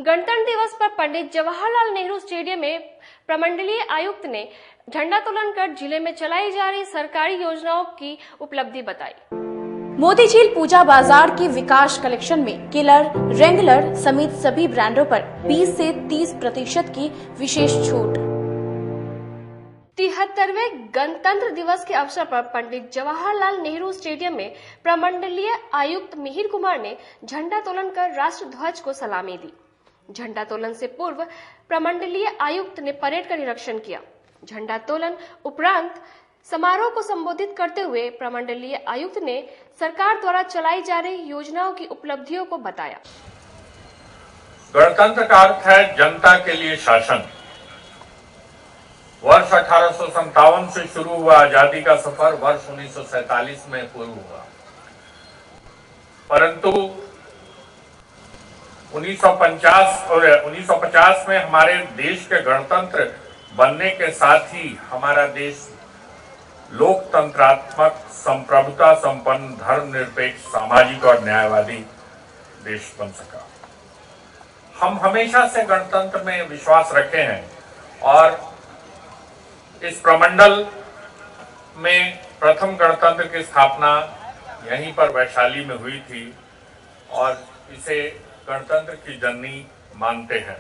गणतंत्र दिवस पर पंडित जवाहरलाल नेहरू स्टेडियम में प्रमंडलीय आयुक्त ने झंडोत्तोलन कर जिले में चलाई जा रही सरकारी योजनाओं की उपलब्धि बताई। मोती झील पूजा बाजार के विकास कलेक्शन में किलर, रेंगलर समेत सभी ब्रांडों पर 20 से 30% की विशेष छूट। 73वें गणतंत्र दिवस के अवसर पर पंडित जवाहरलाल नेहरू स्टेडियम में प्रमंडलीय आयुक्त मिहिर कुमार ने झंडोत्तोलन कर राष्ट्र ध्वज को सलामी दी। झंडोत्तोलन से पूर्व प्रमंडलीय आयुक्त ने परेड का निरीक्षण किया। झंडोत्तोलन उपरांत समारोह को संबोधित करते हुए प्रमंडलीय आयुक्त ने सरकार द्वारा चलाई जा रही योजनाओं की उपलब्धियों को बताया। गणतंत्र का अर्थ है जनता के लिए शासन। वर्ष 1857 से शुरू हुआ आजादी का सफर वर्ष 1947 में पूरा हुआ, परंतु 1950 में हमारे देश के गणतंत्र बनने के साथ ही हमारा देश लोकतंत्रात्मक, संप्रभुता संपन्न, धर्मनिरपेक्ष, सामाजिक और न्यायवादी देश बन सका। हम हमेशा से गणतंत्र में विश्वास रखे हैं और इस प्रमंडल में प्रथम गणतंत्र की स्थापना यहीं पर वैशाली में हुई थी और इसे गणतंत्र की जननी मानते हैं।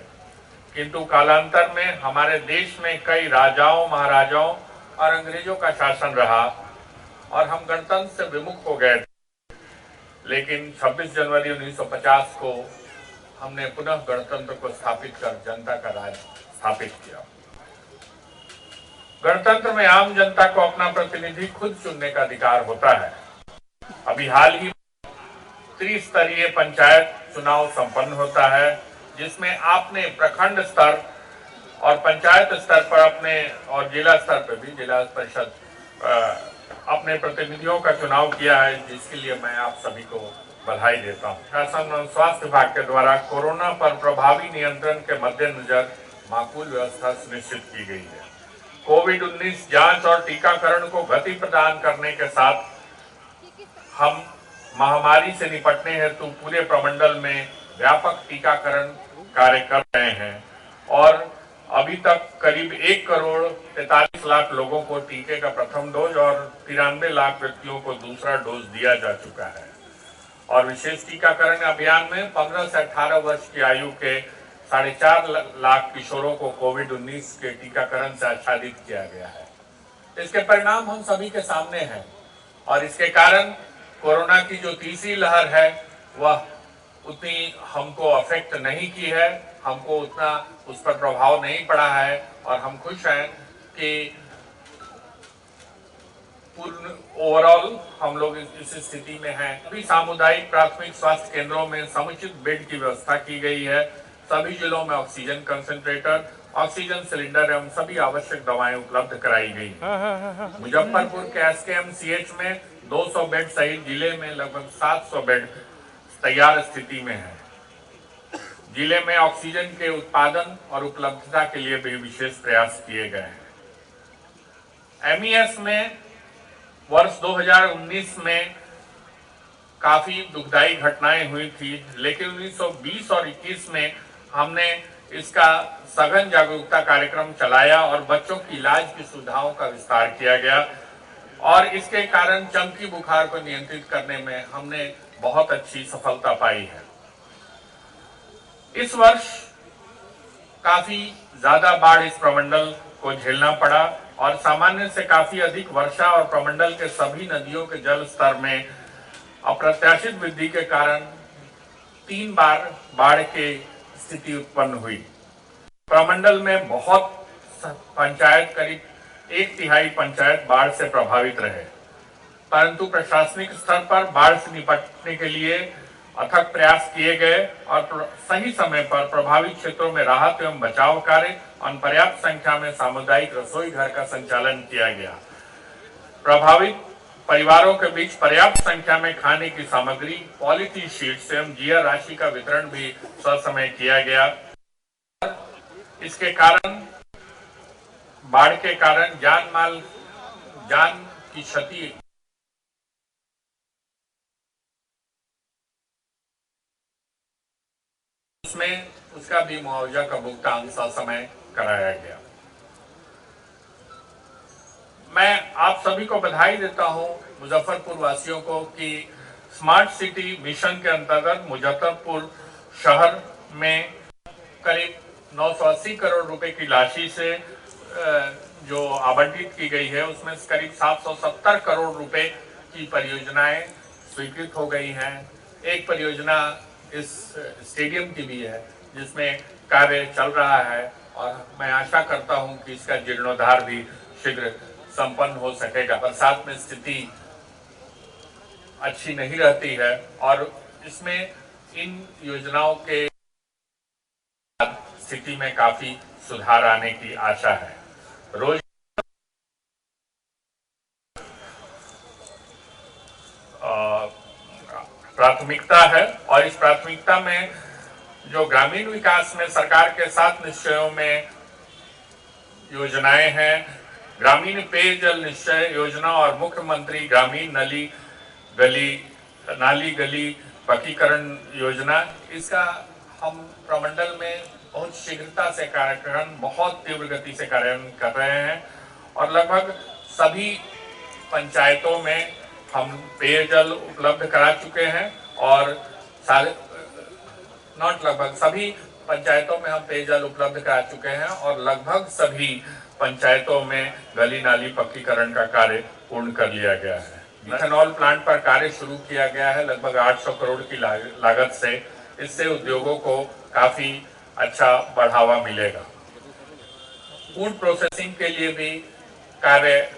किंतु कालांतर में हमारे देश में कई राजाओं, महाराजाओं और अंग्रेजों का शासन रहा और हम गणतंत्र से विमुख हो गए थे। लेकिन 26 जनवरी 1950 को हमने पुनः गणतंत्र को स्थापित कर जनता का राज स्थापित किया। गणतंत्र में आम जनता को अपना प्रतिनिधि खुद चुनने का अधिकार होता है। अभी हाल ही त्रिस्तरीय पंचायत चुनाव संपन्न होता है, जिसमें आपने प्रखंड स्तर और पंचायत स्तर पर अपने और जिला स्तर पर भी जिला परिषद अपने प्रतिनिधियों का चुनाव किया है, जिसके लिए मैं आप सभी को बधाई देता हूं। शासन और स्वास्थ्य विभाग के द्वारा कोरोना पर प्रभावी नियंत्रण के मद्देनजर माकूल व्यवस्था सुनिश्चित की गई है। कोविड-19 जांच और टीकाकरण को गति प्रदान करने के साथ हम महामारी से निपटने हेतु पूरे प्रमंडल में व्यापक टीकाकरण कार्य कर रहे हैं और अभी तक करीब 1,43,00,000 लोगों को टीके का प्रथम डोज और 93 लाख व्यक्तियों को दूसरा डोज दिया जा चुका है। और विशेष टीकाकरण अभियान में 15 से 18 वर्ष की आयु के 4.5 लाख किशोरों को कोविड-19 के टीकाकरण से आच्छादित किया गया है। इसके परिणाम हम सभी के सामने हैं और इसके कारण कोरोना की जो तीसरी लहर है वह उतनी हमको अफेक्ट नहीं की है, हमको उतना उस पर प्रभाव नहीं पड़ा है और हम खुश हैं कि पूर्ण ओवरऑल हम लोग इस स्थिति में हैं। सभी सामुदायिक प्राथमिक स्वास्थ्य केंद्रों में समुचित बेड की व्यवस्था की गई है। सभी जिलों में ऑक्सीजन कंसंट्रेटर, ऑक्सीजन सिलेंडर एवं सभी आवश्यक दवाएं उपलब्ध कराई गई। मुजफ्फरपुर के SKMCH में 200 बेड सहित जिले में लगभग 700 बेड तैयार स्थिति में है। जिले में ऑक्सीजन के उत्पादन और उपलब्धता के लिए भी विशेष प्रयास किए गए हैं। MES में वर्ष 2019 में काफी दुखदायी घटनाएं हुई थी, लेकिन 1920 और 21 में हमने इसका सघन जागरूकता कार्यक्रम चलाया और बच्चों की इलाज की सुविधाओं का विस्तार किया गया और इसके कारण चमकी बुखार को नियंत्रित करने में हमने बहुत अच्छी सफलता पाई है। इस वर्ष काफी ज्यादा बाढ़ इस प्रमंडल को झेलना पड़ा और सामान्य से काफी अधिक वर्षा और प्रमंडल के सभी नदियों के जल स्तर में अप्रत्याशित वृद्धि के कारण 3 बार बाढ़ की स्थिति उत्पन्न हुई। प्रमंडल में बहुत पंचायत, करीब 1/3 पंचायत बाढ़ से प्रभावित रहे, परंतु प्रशासनिक स्तर पर बाढ़ से निपटने के लिए अथक प्रयास किए गए और सही समय पर प्रभावित क्षेत्रों में राहत एवं बचाव कार्य और पर्याप्त संख्या में सामुदायिक रसोई घर का संचालन किया गया। प्रभावित परिवारों के बीच पर्याप्त संख्या में खाने की सामग्री, पॉलीथीन शीट्स एवं जीआ राशि का वितरण भी ससमय किया गया। इसके कारण बाढ़ के कारण जान की क्षति उसमें उसका भी मुआवजा का भुगतान ससमय कराया गया। मैं आप सभी को बधाई देता हूं, मुजफ्फरपुर वासियों को, कि स्मार्ट सिटी मिशन के अंतर्गत मुजफ्फरपुर शहर में करीब 980 करोड़ रुपए की राशि से जो आवंटित की गई है, उसमें करीब 770 करोड़ रुपए की परियोजनाएं स्वीकृत हो गई हैं। एक परियोजना इस स्टेडियम की भी है जिसमें कार्य चल रहा है और मैं आशा करता हूं कि इसका जीर्णोद्धार भी शीघ्र संपन्न हो सकेगा। बरसात में स्थिति अच्छी नहीं रहती है और इसमें इन योजनाओं के स्थिति में काफी सुधार आने की आशा है। रोज प्राथमिकता है और इस प्राथमिकता में जो ग्रामीण विकास में सरकार के 7 निश्चयों में योजनाएं हैं, ग्रामीण पेयजल निश्चय योजना और मुख्यमंत्री ग्रामीण नाली गली पक्कीकरण योजना, इसका हम प्रमंडल में बहुत शीघ्रता से कार्यक्रम बहुत तीव्र गति से कार्यान्वयन कर रहे हैं और लगभग सभी पंचायतों में हम पेयजल उपलब्ध करा चुके हैं और सभी पंचायतों में हम पेयजल उपलब्ध करा चुके हैं और लगभग सभी पंचायतों में गली नाली पक्कीकरण का कार्य पूर्ण कर लिया गया है। इथेनॉल प्लांट पर कार्य शुरू किया गया है लगभग 800 करोड़ की लागत से। इससे उद्योगों को काफी अच्छा बढ़ावा मिलेगा। फूड प्रोसेसिंग के लिए भी कार्य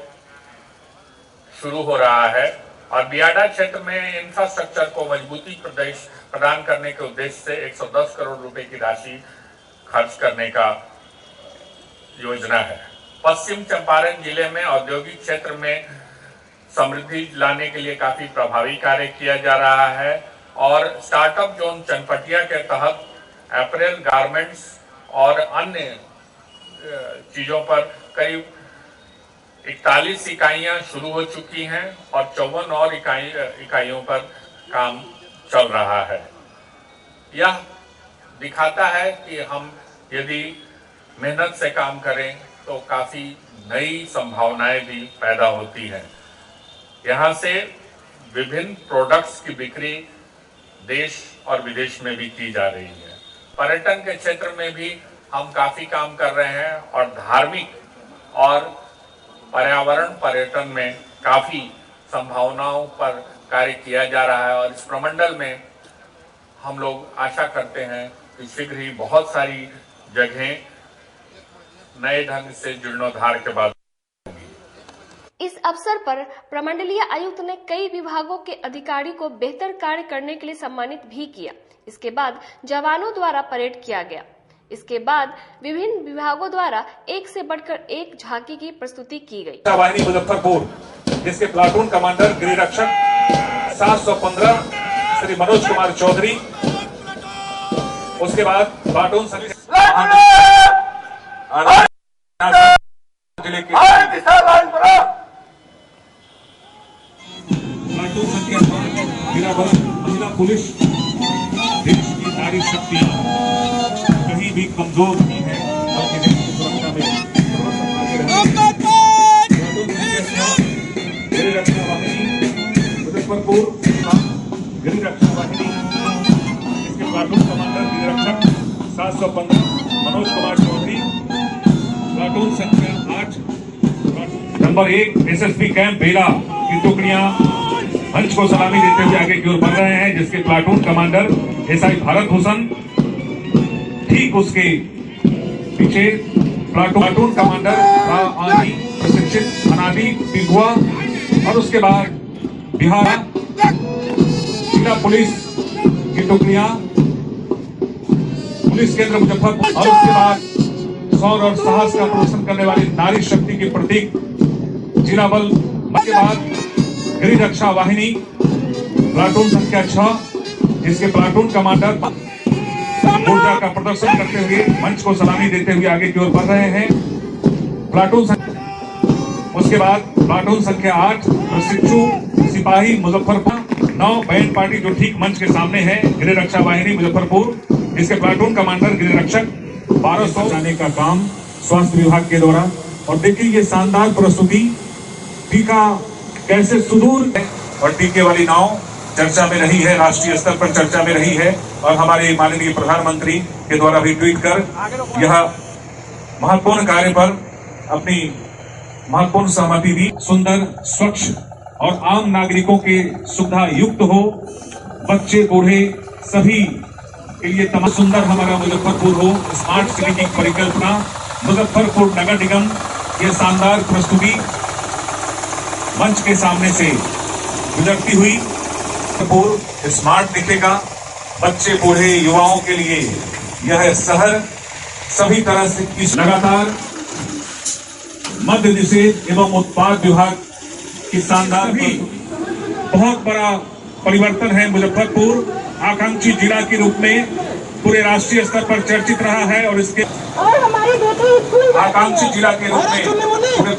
शुरू हो रहा है और बियाडा क्षेत्र में इंफ्रास्ट्रक्चर को मजबूती प्रदान करने के उद्देश्य से 110 करोड़ रुपए की राशि खर्च करने का योजना है। पश्चिम चंपारण जिले में औद्योगिक क्षेत्र में समृद्धि लाने के लिए काफी प्रभावी कार्य किया जा रहा है और स्टार्टअप जोन चनपटिया के तहत अपैरेल, गारमेंट्स और अन्य चीजों पर करीब 41 इकाइयां शुरू हो चुकी हैं और 54 और इकाइयों पर काम चल रहा है। यह दिखाता है कि हम यदि मेहनत से काम करें तो काफी नई संभावनाएं भी पैदा होती हैं। यहाँ से विभिन्न प्रोडक्ट्स की बिक्री देश और विदेश में भी की जा रही है। पर्यटन के क्षेत्र में भी हम काफी काम कर रहे हैं और धार्मिक और पर्यावरण पर्यटन में काफी संभावनाओं पर कार्य किया जा रहा है और इस प्रमंडल में हम लोग आशा करते हैं कि शीघ्र ही बहुत सारी जगहें नए ढंग से जीर्णोद्धार के बाद। इस अवसर पर प्रमंडलीय आयुक्त ने कई विभागों के अधिकारी को बेहतर कार्य करने के लिए सम्मानित भी किया। इसके बाद जवानों द्वारा परेड किया गया। इसके बाद विभिन्न विभागों द्वारा एक से बढ़कर एक झांकी की प्रस्तुति की गई। वाहिनी मुजफ्फरपुर, जिसके प्लाटून कमांडर गृहरक्षक 715 श्री मनोज कुमार चौधरी, उसके बाद प्लाटून जिले के प्लाटून संख्या महिला पुलिस, देश की नारी शक्तियां कहीं भी कमजोर नहीं है और देश की सुरक्षा में गृह रक्षा वाहिनी मुजफ्फरपुर, गृह रक्षा वाहिनी, इसके प्लाटून कमांडर गृह रक्षक 715 मनोज कुमार चौधरी, प्लाटून संख्या 8 नंबर 1 एसएसपी कैंप बेला की टुकड़ियां मंच को सलामी देते हुए आगे की ओर बढ़ रहे हैं, जिसके platoon commander SI Bharat Bhushan, ठीक उसके पीछे प्लाटून कमांडर प्रशिक्षित अनादि पिघुआ और उसके बाद बिहार जिला पुलिस की टुकड़ियां पुलिस केंद्र मुजफ्फरपुर और उसके बाद शौर्य और साहस का प्रदर्शन करने वाली नारी शक्ति के प्रतीक जिला बल के बाद गृह रक्षा वाहिनी प्लाटून संख्या 6, जिसके प्लाटून कमांडर ऊर्जा का प्रदर्शन करते हुए मंच को सलामी देते हुए आगे की ओर बढ़ रहे हैं। प्लाटून उसके बाद प्लाटून संख्या 8 प्रशिक्षु सिपाही मुजफ्फरपुर 9 बैंड पार्टी जो ठीक मंच के सामने है, गृह रक्षा वाहिनी मुजफ्फरपुर। इसके प्लाटून कमांडर गिरिरक्षक 1200 जाने का काम स्वास्थ्य विभाग के द्वारा। और देखिए ये शानदार प्रस्तुति, टीका कैसे सुदूर है और टीके वाली नाव चर्चा में रही है, राष्ट्रीय स्तर पर चर्चा में रही है। और हमारे माननीय प्रधानमंत्री के द्वारा भी ट्वीट कर यह महत्वपूर्ण कार्य पर अपनी महत्वपूर्ण सहमति दी। सुंदर, स्वच्छ और आम नागरिकों के सुविधा युक्त हो, बच्चे बूढ़े सभी के लिए तमाम सुंदर हमारा मुजफ्फरपुर हो, स्मार्ट सिटी की परिकल्पना, मुजफ्फरपुर नगर निगम। ये शानदार प्रस्तुति मंच के सामने से गुजरती हुई मुजफ्फरपुर स्मार्ट दिखेगा, बच्चे बूढ़े युवाओं के लिए यह शहर सभी तरह से इस लगातार मद्य निषेध एवं उत्पाद विभाग की शानदार भी बहुत बड़ा परिवर्तन है। मुजफ्फरपुर आकांक्षी जिला के रूप में पूरे राष्ट्रीय स्तर पर चर्चित रहा है और इसके और हमारी बेटी स्कूल आकांक्षी जिला के रूप में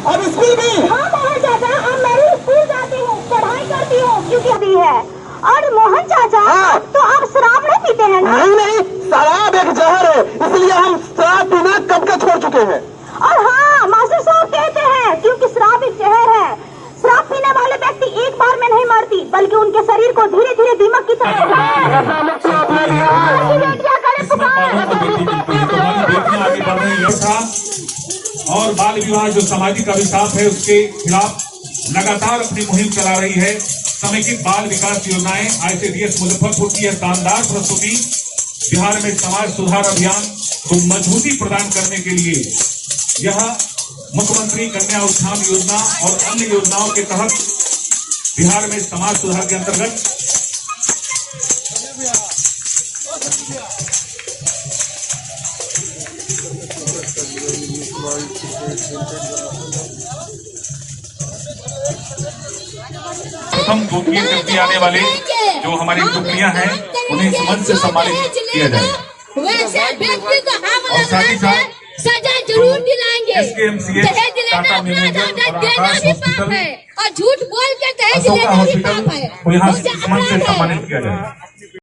अब स्कूल में हाँ मोहन चाचा, अब मैं भी स्कूल जाती हूँ, पढ़ाई करती हूँ क्योंकि अभी है। और मोहन चाचा तो आप शराब नहीं पीते हैं ना? नहीं, शराब एक जहर है, इसलिए हम शराब पीना कब के छोड़ चुके हैं। और हाँ, मास्टर साहब कहते हैं क्योंकि शराब एक जहर है, शराब पीने वाले व्यक्ति एक बार में नहीं मरती बल्कि उनके शरीर को धीरे धीरे दीमक की तरह और बाल विवाह जो सामाजिक अभिशाप है उसके खिलाफ लगातार अपनी मुहिम चला रही है। समेकित बाल विकास योजनाएं ICDS मुजफ्फरपुर की यह शानदार प्रस्तुति बिहार में समाज सुधार अभियान को मजबूती प्रदान करने के लिए यह मुख्यमंत्री कन्या उत्थान योजना और अन्य योजनाओं के तहत बिहार में समाज सुधार के अंतर्गत प्रथम गोपनीय व्यक्ति आने वाले जो हमारी टुकड़ियां हैं उन्हें इस मंच से सम्मानित किया जाए। वैसे व्यक्ति को हम और साथ ही साथ सजा जरूर दिलाएंगे। SKMCH, दहेज लेना अपना देना भी पाप है और झूठ बोल के दहेज अशोका लेना भी हॉस्पिटल पाप है। को यहाँ इस मंच से सम्मानित किया जाए।